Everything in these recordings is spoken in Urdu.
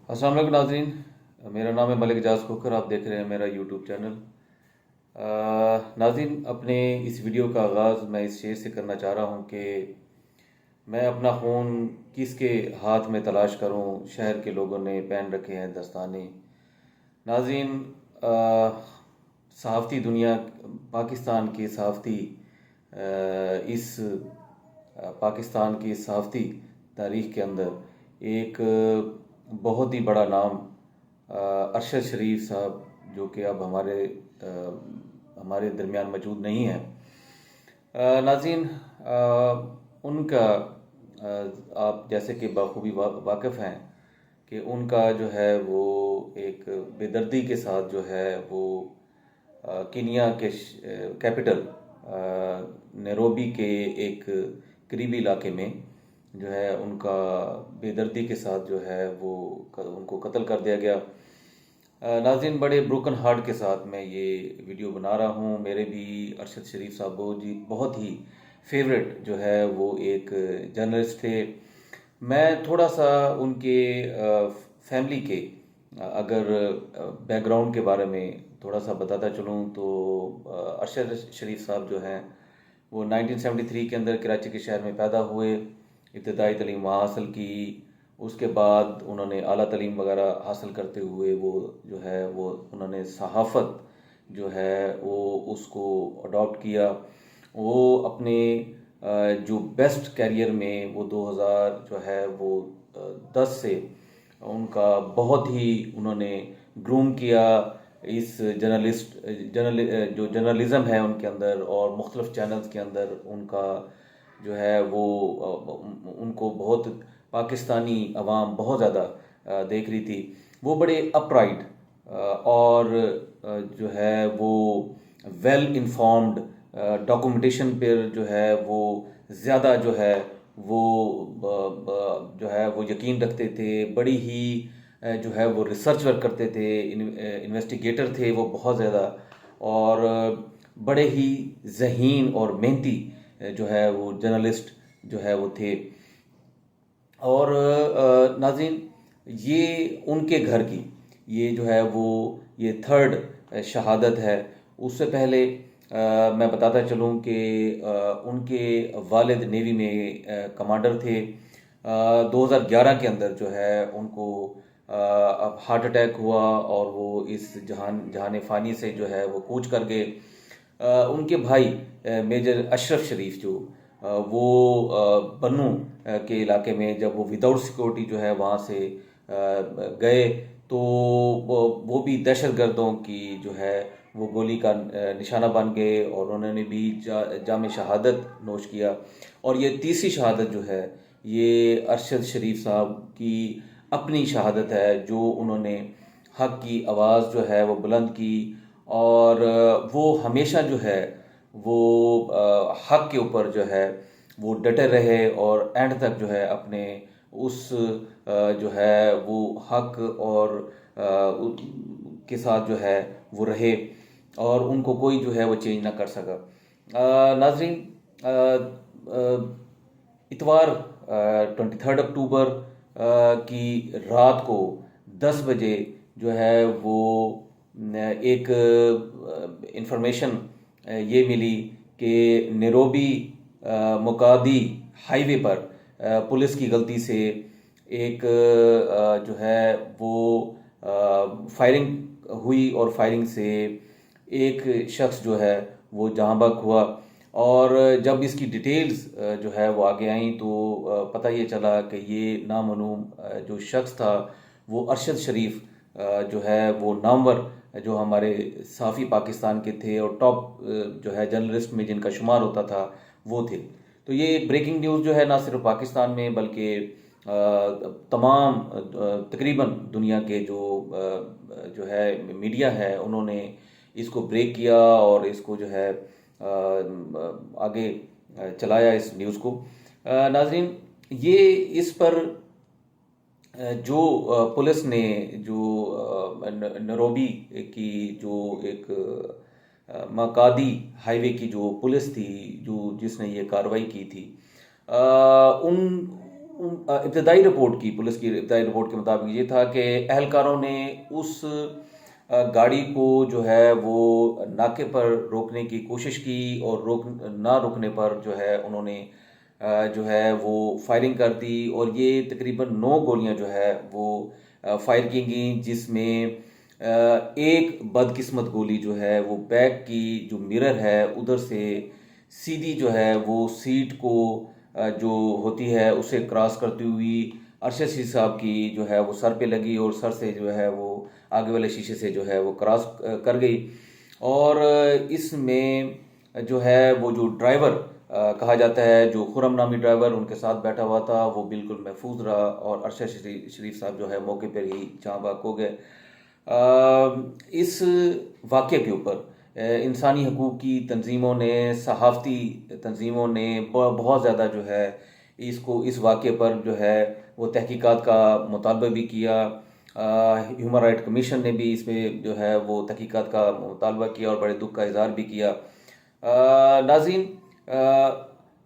السلام علیکم ناظرین، میرا نام ہے ملک اعجاز کھوکھر، آپ دیکھ رہے ہیں میرا یوٹیوب چینل۔ ناظرین، اپنے اس ویڈیو کا آغاز میں اس شعر سے کرنا چاہ رہا ہوں کہ میں اپنا خون کس کے ہاتھ میں تلاش کروں، شہر کے لوگوں نے پہن رکھے ہیں دستانے۔ ناظرین، صحافتی دنیا، پاکستان کی صحافتی اس پاکستان کی صحافتی تاریخ کے اندر ایک بہت ہی بڑا نام ارشد شریف صاحب، جو کہ اب ہمارے درمیان موجود نہیں ہیں۔ ناظرین، ان کا آپ جیسے کہ بخوبی واقف ہیں کہ ان کا جو ہے وہ ایک بے دردی کے ساتھ جو ہے وہ کینیا کے کیپٹل نیروبی کے ایک قریبی علاقے میں جو ہے ان کا بے دردی کے ساتھ جو ہے وہ ان کو قتل کر دیا گیا۔ ناظرین، بڑے بروکن ہارٹ کے ساتھ میں یہ ویڈیو بنا رہا ہوں۔ میرے بھی ارشد شریف صاحب بہت ہی فیوریٹ جو ہے وہ ایک جرنلسٹ تھے۔ میں تھوڑا سا ان کے فیملی کے اگر بیک گراؤنڈ کے بارے میں تھوڑا سا بتاتا چلوں تو ارشد شریف صاحب جو ہیں وہ 1973 کے اندر کراچی کے شہر میں پیدا ہوئے، ابتدائی تعلیم وہاں حاصل کی۔ اس کے بعد انہوں نے اعلیٰ تعلیم وغیرہ حاصل کرتے ہوئے وہ جو ہے وہ انہوں نے صحافت جو ہے وہ اس کو اڈاپٹ کیا۔ وہ اپنے جو بیسٹ کیریئر میں وہ 2000 جو ہے وہ 10 سے ان کا بہت ہی انہوں نے گروم کیا اس جو جرنلزم ہے ان کے اندر، اور مختلف چینلز کے اندر ان کا جو ہے وہ ان کو بہت پاکستانی عوام بہت زیادہ دیکھ رہی تھی۔ وہ بڑے اپ رائٹ اور جو ہے وہ ویل انفارمڈ ڈاکومنٹیشن پر جو ہے وہ زیادہ جو ہے وہ یقین رکھتے تھے۔ بڑی ہی جو ہے وہ ریسرچ ورک کرتے تھے، انویسٹیگیٹر تھے وہ بہت زیادہ، اور بڑے ہی ذہین اور محنتی جو ہے وہ جرنلسٹ جو ہے وہ تھے۔ اور ناظرین، یہ ان کے گھر کی یہ جو ہے وہ یہ تھرڈ شہادت ہے۔ اس سے پہلے میں بتاتا چلوں کہ ان کے والد نیوی میں کمانڈر تھے۔ 2011 کے اندر جو ہے ان کو ہارٹ اٹیک ہوا اور وہ اس جہان فانی سے جو ہے وہ کوچ کر گئے۔ ان کے بھائی میجر اشرف شریف جو وہ بنوں کے علاقے میں جب وہ وداؤٹ سیکورٹی جو ہے وہاں سے گئے تو وہ بھی دہشت گردوں کی جو ہے وہ گولی کا نشانہ بن گئے، اور انہوں نے بھی جام شہادت نوش کیا۔ اور یہ تیسری شہادت جو ہے یہ ارشد شریف صاحب کی اپنی شہادت ہے، جو انہوں نے حق کی آواز جو ہے وہ بلند کی، اور وہ ہمیشہ جو ہے وہ حق کے اوپر جو ہے وہ ڈٹے رہے، اور اینڈ تک جو ہے اپنے اس جو ہے وہ حق اور کے ساتھ جو ہے وہ رہے، اور ان کو کوئی جو ہے وہ چینج نہ کر سکا۔ ناظرین، اتوار 23 اکتوبر کی رات کو 10 بجے جو ہے وہ ایک انفارمیشن یہ ملی کہ نیروبی مکادی ہائی وے پر پولیس کی غلطی سے ایک جو ہے وہ فائرنگ ہوئی، اور فائرنگ سے ایک شخص جو ہے وہ جاں بحق ہوا۔ اور جب اس کی ڈیٹیلز جو ہے وہ آگے آئیں تو پتہ یہ چلا کہ یہ نامعلوم جو شخص تھا وہ ارشد شریف جو ہے وہ نامور جو ہمارے صحافی پاکستان کے تھے، اور ٹاپ جو ہے جرنلسٹ میں جن کا شمار ہوتا تھا وہ تھے۔ تو یہ بریکنگ نیوز جو ہے نہ صرف پاکستان میں بلکہ تمام تقریباً دنیا کے جو ہے میڈیا ہے انہوں نے اس کو بریک کیا، اور اس کو جو ہے آگے چلایا اس نیوز کو۔ ناظرین، یہ اس پر جو پولیس نے جو نیروبی کی جو ایک مکادی ہائی وے کی جو پولیس تھی جس نے یہ کارروائی کی تھی، ابتدائی رپورٹ کی، پولیس کی ابتدائی رپورٹ کے مطابق یہ تھا کہ اہلکاروں نے اس گاڑی کو جو ہے وہ ناکے پر روکنے کی کوشش کی، اور نہ روکنے پر جو ہے انہوں نے جو ہے وہ فائرنگ کر دی، اور یہ تقریباً 9 گولیاں جو ہے وہ فائر کی گئیں، جس میں ایک بدقسمت گولی جو ہے وہ بیک کی جو مرر ہے ادھر سے سیدھی جو ہے وہ سیٹ کو جو ہوتی ہے اسے کراس کرتی ہوئی ارشد شریف صاحب کی جو ہے وہ سر پہ لگی، اور سر سے جو ہے وہ آگے والے شیشے سے جو ہے وہ کراس کر گئی، اور اس میں جو ہے وہ جو ڈرائیور کہا جاتا ہے، جو خرم نامی ڈرائیور ان کے ساتھ بیٹھا ہوا تھا، وہ بالکل محفوظ رہا، اور ارشد شریف صاحب جو ہے موقع پر ہی جاں بحق ہو گئے۔ اس واقعے کے اوپر انسانی حقوق کی تنظیموں نے، صحافتی تنظیموں نے بہت زیادہ جو ہے اس واقعے پر جو ہے وہ تحقیقات کا مطالبہ بھی کیا۔ ہیومن رائٹ کمیشن نے بھی اس میں جو ہے وہ تحقیقات کا مطالبہ کیا اور بڑے دکھ کا اظہار بھی کیا۔ ناظرین،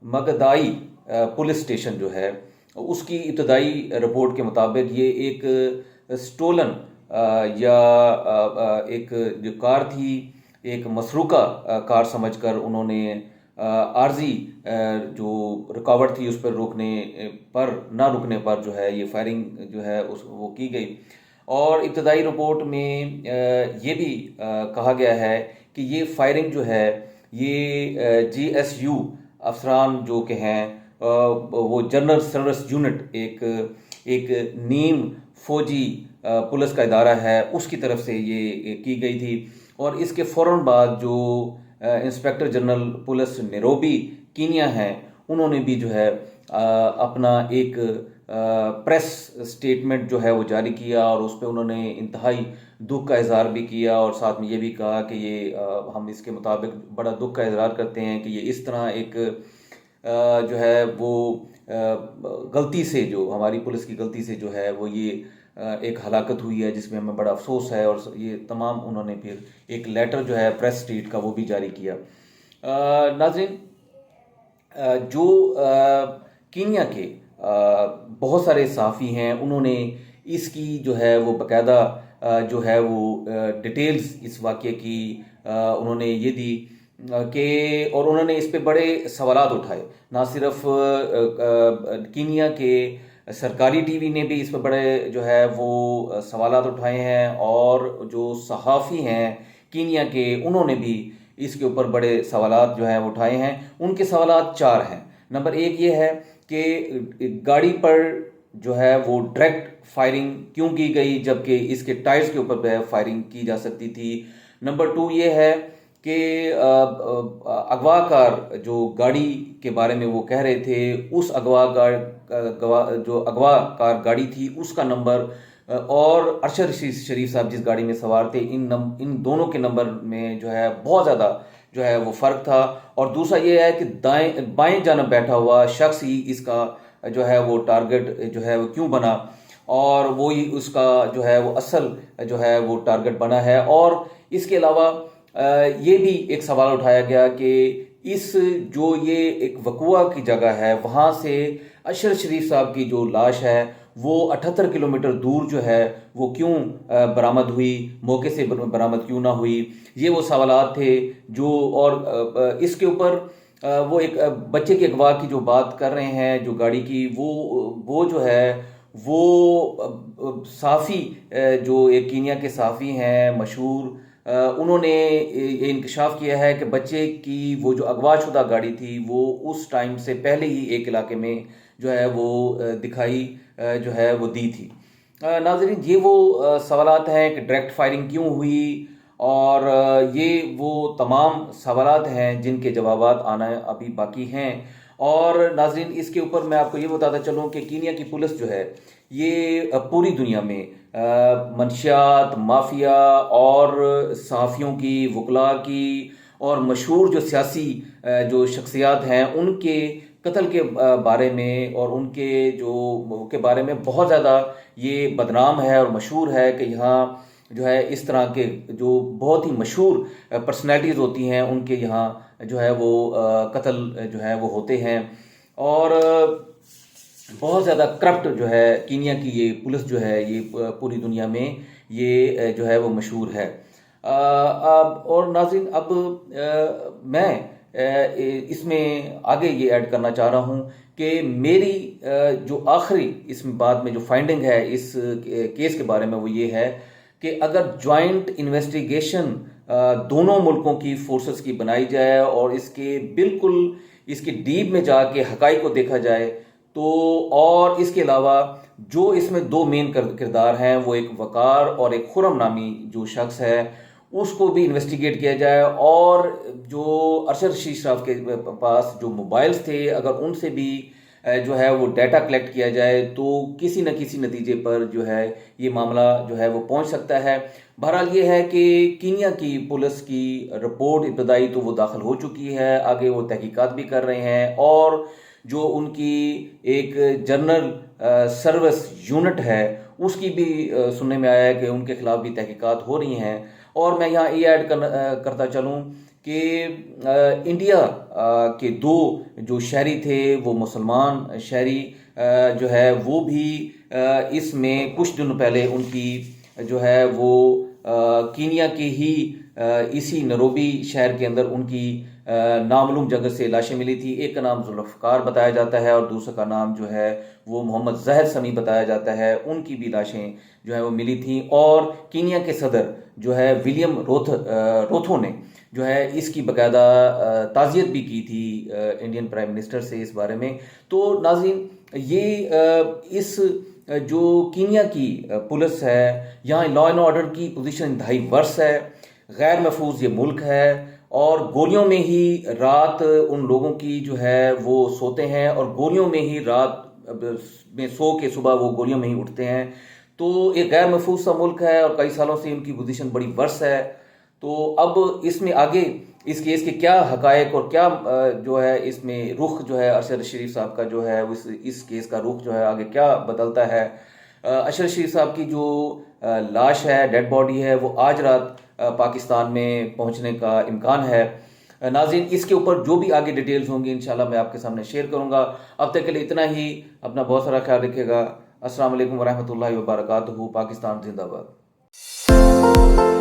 مگدائی پولیس اسٹیشن جو ہے اس کی ابتدائی رپورٹ کے مطابق یہ ایک سٹولن یا ایک جو کار تھی، ایک مسروقہ کار سمجھ کر انہوں نے عارضی جو رکاوٹ تھی اس پر نہ رکنے پر جو ہے یہ فائرنگ جو ہے وہ کی گئی، اور ابتدائی رپورٹ میں یہ بھی کہا گیا ہے کہ یہ فائرنگ جو ہے یہ جی ایس یو افسران جو کہ ہیں وہ جنرل سروس یونٹ ایک نیم فوجی پولیس کا ادارہ ہے، اس کی طرف سے یہ کی گئی تھی، اور اس کے فوراً بعد جو inspector general police Nairobi Kenya ہیں انہوں نے بھی جو ہے اپنا ایک پریس سٹیٹمنٹ جو ہے وہ جاری کیا، اور اس پہ انہوں نے انتہائی دکھ کا اظہار بھی کیا، اور ساتھ میں یہ بھی کہا کہ یہ ہم اس کے مطابق بڑا دکھ کا اظہار کرتے ہیں کہ یہ اس طرح ایک جو ہے وہ غلطی سے، جو ہماری پولیس کی غلطی سے جو ہے وہ یہ ایک ہلاکت ہوئی ہے، جس میں ہمیں بڑا افسوس ہے، اور یہ تمام انہوں نے پھر ایک لیٹر جو ہے پریس اسٹریٹ کا وہ بھی جاری کیا۔ ناظرین، جو کینیا کے بہت سارے صحافی ہیں انہوں نے اس کی جو ہے وہ باقاعدہ جو ہے وہ ڈیٹیلز اس واقعے کی انہوں نے یہ دی کہ، اور انہوں نے اس پہ بڑے سوالات اٹھائے، نہ صرف کینیا کے سرکاری ٹی وی نے بھی اس پہ بڑے جو ہے وہ سوالات اٹھائے ہیں، اور جو صحافی ہیں کینیا کے انہوں نے بھی اس کے اوپر بڑے سوالات جو ہیں وہ اٹھائے ہیں۔ ان کے سوالات 4 ہیں۔ نمبر 1 یہ ہے کہ گاڑی پر جو ہے وہ ڈائریکٹ فائرنگ کیوں کی گئی جبکہ اس کے ٹائرز کے اوپر فائرنگ کی جا سکتی تھی۔ نمبر 2 یہ ہے کہ اغوا کار جو گاڑی کے بارے میں وہ کہہ رہے تھے، اس جو اغوا کار گاڑی تھی اس کا نمبر اور ارشد شریف صاحب جس گاڑی میں سوار تھے، ان دونوں کے نمبر میں جو ہے بہت زیادہ جو ہے وہ فرق تھا۔ اور دوسرا یہ ہے کہ بائیں جانب بیٹھا ہوا شخص ہی اس کا جو ہے وہ ٹارگٹ جو ہے وہ کیوں بنا، اور وہی اس کا جو ہے وہ اصل جو ہے وہ ٹارگٹ بنا ہے۔ اور اس کے علاوہ یہ بھی ایک سوال اٹھایا گیا کہ جو یہ ایک وقوع کی جگہ ہے وہاں سے ارشد شریف صاحب کی جو لاش ہے وہ 78 کلومیٹر دور جو ہے وہ کیوں برآمد ہوئی، موقع سے برآمد کیوں نہ ہوئی۔ یہ وہ سوالات تھے جو، اور اس کے اوپر وہ ایک بچے کے اغوا کی جو بات کر رہے ہیں جو گاڑی کی، وہ جو ہے وہ صحافی جو ایک کینیا کے صحافی ہیں مشہور، انہوں نے یہ انکشاف کیا ہے کہ بچے کی وہ جو اغوا شدہ گاڑی تھی وہ اس ٹائم سے پہلے ہی ایک علاقے میں جو ہے وہ دکھائی جو ہے وہ دی تھی۔ ناظرین، یہ وہ سوالات ہیں کہ ڈائریکٹ فائرنگ کیوں ہوئی، اور یہ وہ تمام سوالات ہیں جن کے جوابات آنا ابھی باقی ہیں۔ اور ناظرین، اس کے اوپر میں آپ کو یہ بتاتا چلوں کہ کینیا کی پولیس جو ہے یہ پوری دنیا میں منشیات، مافیا اور صحافیوں کی، وکلاء کی اور مشہور جو سیاسی جو شخصیات ہیں ان کے قتل کے بارے میں اور ان کے بارے میں بہت زیادہ یہ بدنام ہے اور مشہور ہے کہ یہاں جو ہے اس طرح کے جو بہت ہی مشہور پرسنالٹیز ہوتی ہیں ان کے یہاں جو ہے وہ قتل جو ہے وہ ہوتے ہیں۔ اور بہت زیادہ کرپٹ جو ہے کینیا کی یہ پولیس جو ہے یہ پوری دنیا میں یہ جو ہے وہ مشہور ہے۔ اور ناظرین اب میں اس میں آگے یہ ایڈ کرنا چاہ رہا ہوں کہ میری جو آخری اس بعد میں جو فائنڈنگ ہے اس کیس کے بارے میں وہ یہ ہے کہ اگر جوائنٹ انویسٹیگیشن دونوں ملکوں کی فورسز کی بنائی جائے اور اس کے بالکل اس کے ڈیپ میں جا کے حقائق کو دیکھا جائے تو، اور اس کے علاوہ جو اس میں دو مین کردار ہیں وہ ایک وقار اور ایک خرم نامی جو شخص ہے اس کو بھی انویسٹیگیٹ کیا جائے، اور جو ارشد رشید صاحب کے پاس جو موبائلز تھے اگر ان سے بھی جو ہے وہ ڈیٹا کلیکٹ کیا جائے تو کسی نہ کسی نتیجے پر جو ہے یہ معاملہ جو ہے وہ پہنچ سکتا ہے۔ بہرحال یہ ہے کہ کینیا کی پولیس کی رپورٹ ابتدائی تو وہ داخل ہو چکی ہے، آگے وہ تحقیقات بھی کر رہے ہیں، اور جو ان کی ایک جنرل سروس یونٹ ہے اس کی بھی سننے میں آیا ہے کہ ان کے خلاف بھی تحقیقات ہو رہی ہیں۔ اور میں یہاں یہ ایڈ کرتا چلوں کہ انڈیا کے دو جو شہری تھے وہ مسلمان شہری جو ہے وہ بھی اس میں کچھ دن پہلے ان کی جو ہے وہ کینیا کے ہی اسی نروبی شہر کے اندر ان کی نامعلوم جگہ سے لاشیں ملی تھی۔ ایک کا نام ذوالفقار بتایا جاتا ہے اور دوسرے کا نام جو ہے وہ محمد زہر سمیع بتایا جاتا ہے، ان کی بھی لاشیں جو ہے وہ ملی تھیں، اور کینیا کے صدر جو ہے ولیم روتھو نے جو ہے اس کی باقاعدہ تعزیت بھی کی تھی انڈین پرائم منسٹر سے اس بارے میں۔ تو ناظرین یہ اس جو کینیا کی پولیس ہے یہاں لا اینڈ آرڈر کی پوزیشن انتہائی ورس ہے، غیر محفوظ یہ ملک ہے، اور گولیوں میں ہی رات ان لوگوں کی جو ہے وہ سوتے ہیں، اور گولیوں میں ہی رات میں سو کے صبح وہ گولیوں میں ہی اٹھتے ہیں۔ تو ایک غیر محفوظ سا ملک ہے اور کئی سالوں سے ان کی پوزیشن بڑی ورس ہے۔ تو اب اس میں آگے اس کیس کے کیا حقائق اور کیا جو ہے اس میں رخ جو ہے ارشد شریف صاحب کا جو ہے اس کیس کا رخ جو ہے آگے کیا بدلتا ہے۔ ارشد شریف صاحب کی جو لاش ہے، ڈیڈ باڈی ہے، وہ آج رات پاکستان میں پہنچنے کا امکان ہے۔ ناظرین اس کے اوپر جو بھی آگے ڈیٹیلز ہوں گی انشاءاللہ میں آپ کے سامنے شیئر کروں گا۔ اب تک کے لیے اتنا ہی، اپنا بہت سارا خیال رکھے گا۔ السلام علیکم ورحمۃ اللہ وبرکاتہ۔ پاکستان زندہ باد۔